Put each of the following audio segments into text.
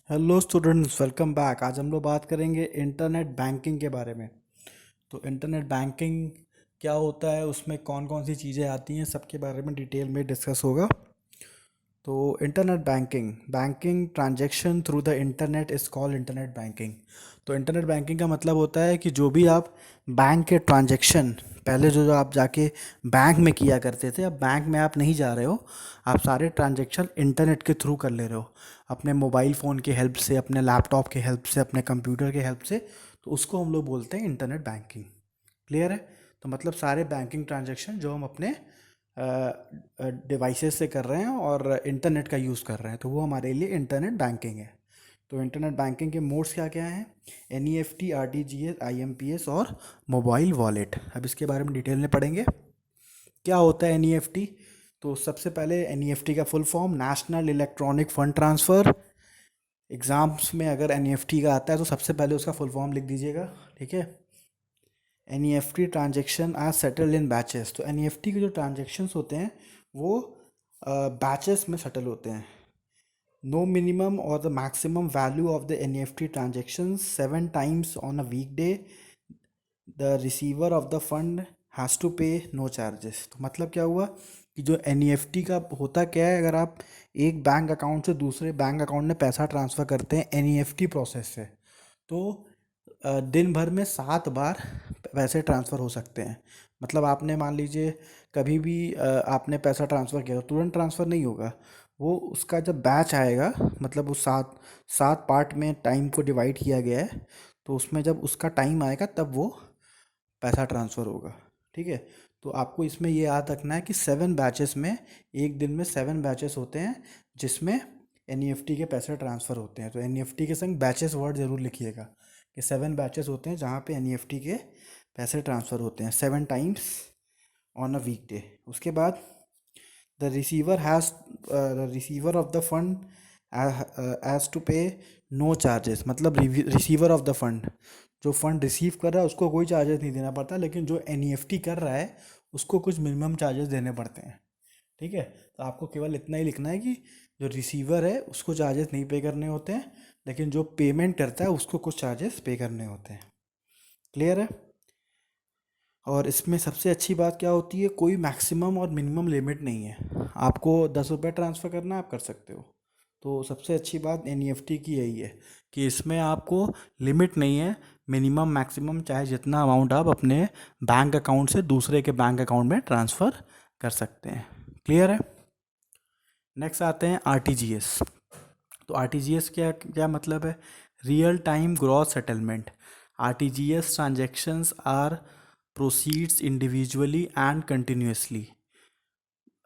Hello students, welcome back. आज हम लोग बात करेंगे इंटरनेट बैंकिंग के बारे में। तो इंटरनेट बैंकिंग क्या होता है, उसमें कौन कौन सी चीज़ें आती हैं, सबके बारे में डिटेल में डिस्कस होगा। तो internet banking, banking transaction through the internet is called internet banking. तो इंटरनेट बैंकिंग का मतलब होता है कि जो भी आप बैंक के ट्रांजैक्शन, पहले जो जो आप जाके बैंक में किया करते थे, अब बैंक में आप नहीं जा रहे हो। आप सारे ट्रांजैक्शन इंटरनेट के थ्रू कर ले रहे हो, अपने मोबाइल फ़ोन के हेल्प से, अपने लैपटॉप के हेल्प से, अपने कंप्यूटर के हेल्प से। तो उसको हम लोग बोलते हैं इंटरनेट बैंकिंग। क्लियर है? तो मतलब सारे बैंकिंग ट्रांजैक्शन जो हम अपने डिवाइसेस से कर रहे हैं और इंटरनेट का यूज़ कर रहे हैं, तो वो हमारे लिए इंटरनेट बैंकिंग है। तो इंटरनेट बैंकिंग के मोड्स क्या क्या हैं? एनईएफटी, आरटीजीएस, आईएमपीएस और मोबाइल वॉलेट। अब इसके बारे में डिटेल में पढ़ेंगे। क्या होता है एनईएफटी? तो सबसे पहले एनईएफटी का full form national electronic fund transfer. Exams में अगर एनईएफटी का आता है तो सबसे पहले उसका फुल फॉर्म लिख दीजिएगा। ठीक है? NEFT transaction are settle in batches. तो एनईएफटी के जो ट्रांजेक्शन्स होते हैं वो बैचेस में सेटल होते हैं। नो मिनिमम और the maximum value of the NEFT transactions 7 times on a weekday. The receiver of the fund has to pay no charges. तो मतलब क्या हुआ कि जो एनईएफटी का होता क्या है, अगर आप एक बैंक अकाउंट से दूसरे बैंक अकाउंट में पैसा ट्रांसफ़र करते हैं एनईएफटी प्रोसेस से, तो दिन भर में 7 बार पैसे ट्रांसफ़र हो सकते हैं। मतलब आपने मान लीजिए कभी भी आपने पैसा ट्रांसफ़र किया तो तुरंत ट्रांसफ़र नहीं होगा। वो उसका जब बैच आएगा, मतलब वो सात सात पार्ट में टाइम को डिवाइड किया गया है, तो उसमें जब उसका टाइम आएगा तब वो पैसा ट्रांसफ़र होगा। ठीक है? तो आपको इसमें ये याद रखना है कि 7 बैचेस में, एक दिन में 7 बैचेस होते हैं जिसमें एनईएफटी के पैसे ट्रांसफ़र होते हैं। तो एनईएफटी के संग बैचेस वर्ड ज़रूर लिखिएगा कि 7 बैचेस होते हैं जहाँ पे एनईएफटी के पैसे ट्रांसफ़र होते हैं 7 times on a weekday. उसके बाद the receiver has the receiver of the fund has to pay no charges. मतलब रिसीवर ऑफ द फंड, जो फंड रिसीव कर रहा है उसको कोई चार्जेस नहीं देना पड़ता, लेकिन जो एनईएफटी कर रहा है उसको कुछ मिनिमम चार्जेस देने पड़ते हैं। ठीक है? तो आपको केवल इतना ही लिखना है कि जो रिसीवर है उसको चार्जेस नहीं पे करने होते हैं, लेकिन जो पेमेंट करता है उसको कुछ चार्जेस पे करने होते हैं। क्लियर है? और इसमें सबसे अच्छी बात क्या होती है, कोई मैक्सिमम और मिनिमम लिमिट नहीं है। आपको 10 रुपये ट्रांसफ़र करना है, आप कर सकते हो। तो सबसे अच्छी बात एनईएफटी की यही है कि इसमें आपको लिमिट नहीं है। मिनिमम मैक्सिमम चाहे जितना अमाउंट आप अपने बैंक अकाउंट से दूसरे के बैंक अकाउंट में ट्रांसफ़र कर सकते हैं। क्लियर है? नेक्स्ट आते हैं आरटीजीएस। तो आरटीजीएस क्या क्या मतलब है? Real time gross settlement. RTGS transactions are proceeds individually and continuously.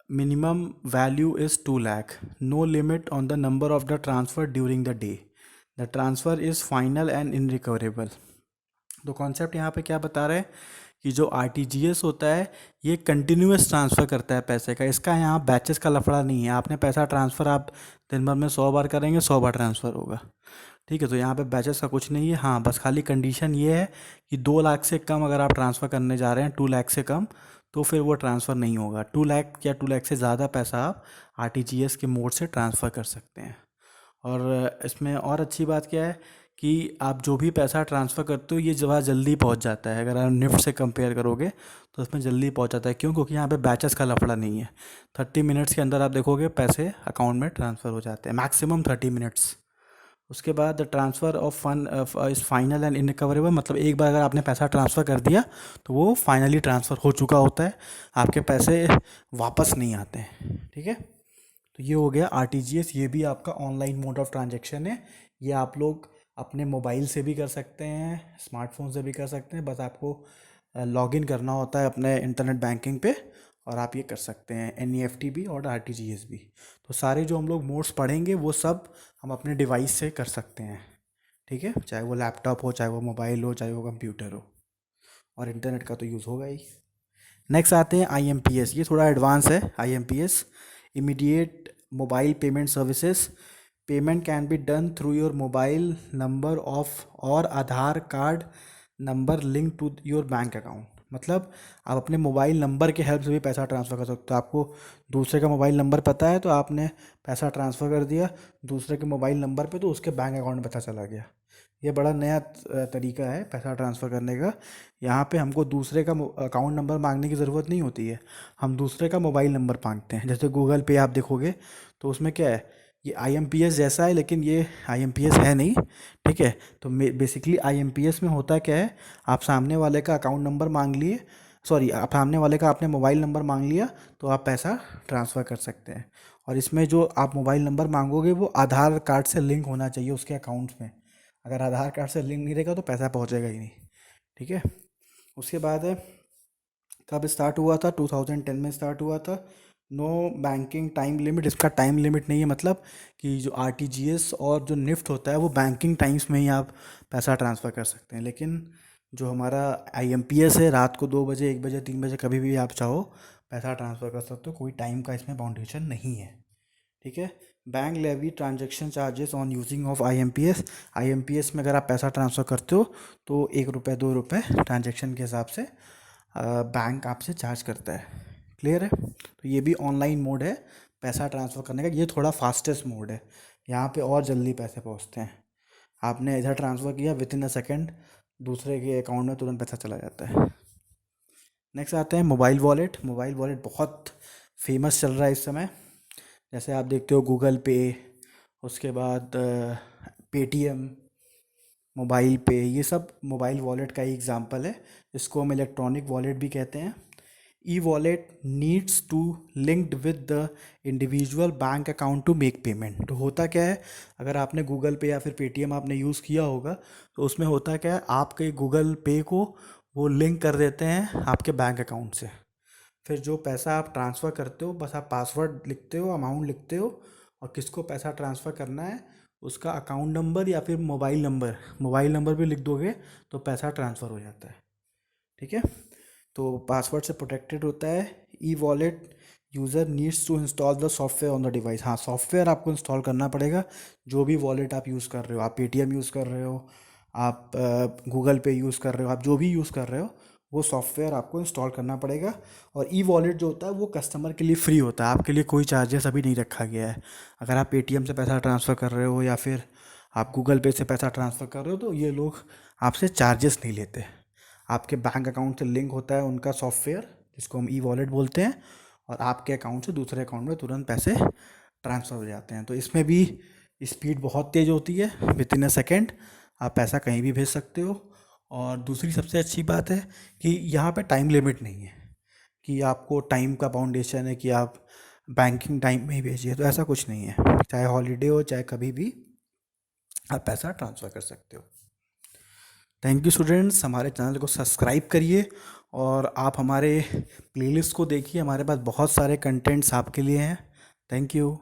Minimum value is 2 lakh. No limit on the number of the transfer during the day. The transfer is final and irrecoverable. तो concept यहाँ पे क्या बता रहे हैं कि जो RTGS होता है ये कंटिन्यूस ट्रांसफ़र करता है पैसे का। इसका यहाँ बैचेस का लफड़ा नहीं है। आपने पैसा ट्रांसफ़र आप दिन भर में 100 बार करेंगे, 100 बार ट्रांसफ़र होगा। ठीक है? तो यहाँ पे बैचेस का कुछ नहीं है। हाँ, बस खाली कंडीशन ये है कि 2 लाख से कम अगर आप ट्रांसफ़र करने जा रहे हैं, 2 लाख से कम, तो फिर वो ट्रांसफ़र नहीं होगा। 2 लाख या 2 लाख से ज़्यादा पैसा आप आरटीजीएस के मोड से ट्रांसफ़र कर सकते हैं। और इसमें और अच्छी बात क्या है कि आप जो भी पैसा ट्रांसफ़र करते हो ये ज़्यादा जल्दी पहुंच जाता है। अगर आप निफ्ट से कंपेयर करोगे तो उसमें जल्दी पहुंच जाता है। क्यों? क्योंकि यहाँ पे बैचेस का लफड़ा नहीं है। 30 मिनट्स के अंदर आप देखोगे पैसे अकाउंट में ट्रांसफ़र हो जाते हैं, मैक्सिमम 30 मिनट्स। उसके बाद transfer of fund is final and irrecoverable. मतलब एक बार अगर आपने पैसा ट्रांसफ़र कर दिया तो वो फाइनली ट्रांसफ़र हो चुका होता है, आपके पैसे वापस नहीं आते हैं। ठीक है? तो ये हो गया आरटीजीएस। ये भी आपका ऑनलाइन मोड ऑफ ट्रांजैक्शन है। ये आप लोग अपने मोबाइल से भी कर सकते हैं, स्मार्टफोन से भी कर सकते हैं। बस आपको लॉगिन करना होता है अपने इंटरनेट बैंकिंग पे और आप ये कर सकते हैं, एनईएफटी भी और आरटीजीएस भी। तो सारे जो हम लोग मोड्स पढ़ेंगे वो सब हम अपने डिवाइस से कर सकते हैं। ठीक है? चाहे वो लैपटॉप हो, चाहे वो मोबाइल हो, चाहे वो कंप्यूटर हो, और इंटरनेट का तो यूज़ होगा ही। नेक्स्ट आते हैं आईएमपीएस। ये थोड़ा एडवांस है। IMPS, immediate mobile payment services. Payment can be done through your mobile number of और Aadhaar card number link to your bank account. मतलब आप अपने मोबाइल नंबर के हेल्प से भी पैसा ट्रांसफ़र कर सकते हो। आपको दूसरे का मोबाइल नंबर पता है तो आपने पैसा ट्रांसफ़र कर दिया दूसरे के मोबाइल नंबर पे, तो उसके बैंक अकाउंट में पता चला गया। ये बड़ा नया तरीका है पैसा ट्रांसफ़र करने का। यहाँ पे हमको दूसरे का अकाउंट नंबर मांगने की ज़रूरत नहीं होती है, हम दूसरे का मोबाइल नंबर मांगते हैं। जैसे गूगल पे आप देखोगे तो उसमें क्या है, ये आईएमपीएस जैसा है लेकिन ये आईएमपीएस है नहीं, ठीक है। तो बेसिकली आईएमपीएस में होता क्या है, आप सामने वाले का अकाउंट नंबर मांग लिए, सॉरी आप सामने वाले का आपने मोबाइल नंबर मांग लिया तो आप पैसा ट्रांसफ़र कर सकते हैं। और इसमें जो आप मोबाइल नंबर मांगोगे वो आधार कार्ड से लिंक होना चाहिए उसके अकाउंट में। अगर आधार कार्ड से लिंक नहीं रहेगा तो पैसा पहुंचेगा ही नहीं, ठीक है। उसके बाद है, कब स्टार्ट हुआ था, 2010 में स्टार्ट हुआ था। नो बैंकिंग टाइम लिमिट, इसका टाइम लिमिट नहीं है, मतलब कि जो आरटीजीएस और जो निफ्ट होता है वो बैंकिंग टाइम्स में ही आप पैसा ट्रांसफ़र कर सकते हैं। लेकिन जो हमारा आईएमपीएस है, रात को 2 बजे 1 बजे 3 बजे कभी भी आप चाहो पैसा ट्रांसफ़र कर सकते हो, कोई टाइम का इसमें बाउंडेशन नहीं है, ठीक है। Bank levy transaction charges on using of IMPS, IMPS में अगर आप पैसा ट्रांसफ़र करते हो तो 1 रुपये 2 रुपये ट्रांजैक्शन के हिसाब से बैंक आपसे चार्ज करता है। क्लियर है। तो ये भी ऑनलाइन मोड है पैसा ट्रांसफ़र करने का, ये थोड़ा फास्टेस्ट मोड है, यहाँ पे और जल्दी पैसे पहुँचते हैं। आपने इधर ट्रांसफ़र किया विद इन अ सेकेंड दूसरे के अकाउंट में तुरंत पैसा चला जाता है। नेक्स्ट आते हैं मोबाइल वॉलेट। मोबाइल वॉलेट बहुत फेमस चल रहा है इस समय। जैसे आप देखते हो गूगल पे, उसके बाद पेटीएम, मोबाइल पे, ये सब मोबाइल वॉलेट का ही एग्जांपल है। इसको हम इलेक्ट्रॉनिक वॉलेट भी कहते हैं। E wallet needs to linked with the individual bank account to make payment. तो होता क्या है, अगर आपने गूगल पे या फिर पेटीएम आपने यूज़ किया होगा तो उसमें होता क्या है, आपके गूगल पे को वो लिंक कर देते हैं आपके बैंक अकाउंट से। फिर जो पैसा आप ट्रांसफ़र करते हो बस आप पासवर्ड लिखते हो, अमाउंट लिखते हो, और किसको पैसा ट्रांसफ़र करना है उसका अकाउंट नंबर या फिर मोबाइल नंबर भी लिख दोगे तो पैसा ट्रांसफ़र हो जाता है, ठीक है। तो पासवर्ड से प्रोटेक्टेड होता है। E wallet user needs to install the software on the device. हाँ, सॉफ्टवेयर आपको इंस्टॉल करना पड़ेगा। जो भी वॉलेट आप यूज़ कर रहे हो, आप पेटीएम यूज़ कर रहे हो, आप गूगल पे यूज़ कर रहे हो, आप जो भी यूज़ कर रहे हो वो सॉफ्टवेयर आपको इंस्टॉल करना पड़ेगा। और ई वॉलेट जो होता है वो कस्टमर के लिए फ्री होता है, आपके लिए कोई चार्जेस अभी नहीं रखा गया है। अगर आप पेटीएम से पैसा ट्रांसफ़र कर रहे हो या फिर आप गूगल पे से पैसा ट्रांसफ़र कर रहे हो तो ये लोग आपसे चार्जेस नहीं लेते। आपके बैंक अकाउंट से लिंक होता है उनका सॉफ्टवेयर जिसको हम ई वॉलेट बोलते हैं, और आपके अकाउंट से दूसरे अकाउंट में तुरंत पैसे ट्रांसफ़र हो जाते हैं। तो इसमें भी स्पीड बहुत तेज़ होती है, विद इन अ सेकेंड आप पैसा कहीं भी भेज सकते हो। और दूसरी सबसे अच्छी बात है कि यहाँ पे टाइम लिमिट नहीं है कि आपको टाइम का बाउंडेशन है कि आप बैंकिंग टाइम में ही भेजिए, तो ऐसा कुछ नहीं है। चाहे हॉलीडे हो चाहे कभी भी आप पैसा ट्रांसफ़र कर सकते हो। थैंक यू स्टूडेंट्स, हमारे चैनल को सब्सक्राइब करिए और आप हमारे प्लेलिस्ट को देखिए, हमारे पास बहुत सारे कंटेंट्स आपके लिए हैं। Thank you.